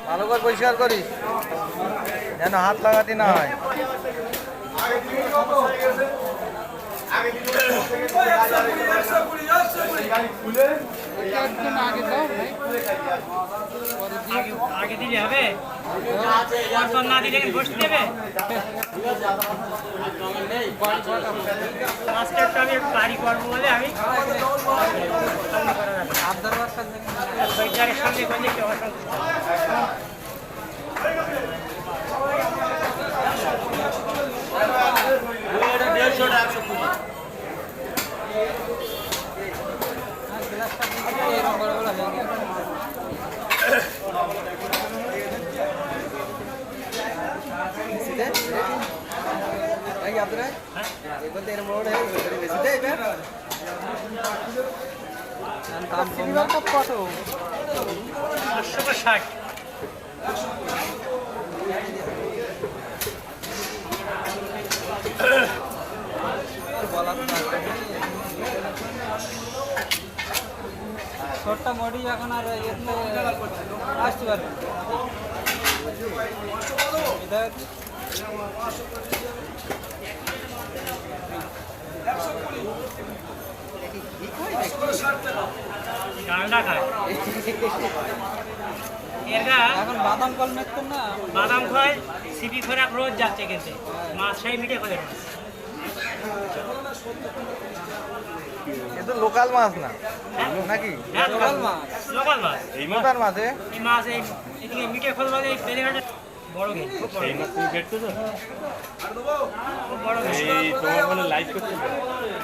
ভালো করে পরিষ্কার করিস যেন হাত লাগাতে না হয়। আগে দিলে হবে, না দিলে বসতে দেবে। মাস্টারটা আমি বাড়ি করবো বলে আমি সঙ্গে করলে কি কত 560। ছোট্ট মডি এখন আর আসতে পারবে ডালটা খায় এরা এখন বাদাম কল মেতেন না বাদাম খায়, সিপি খোরাক রোজ যাচ্ছে কিন্তু মাছ সেই মিটে করে মাছ। এ তো লোকাল মাছ না নাকি? হ্যাঁ, লোকাল মাছ লোকাল মাছ। কোথার মাছ এই মাছ এদিকে মিটে খোল মানে এই বেলেঘাটে বড় গেল, খুব বড়। এই মাছ তুমি কেটছো তো? খুব বড় গেল। এই তোমার মানে লাইভ করছো?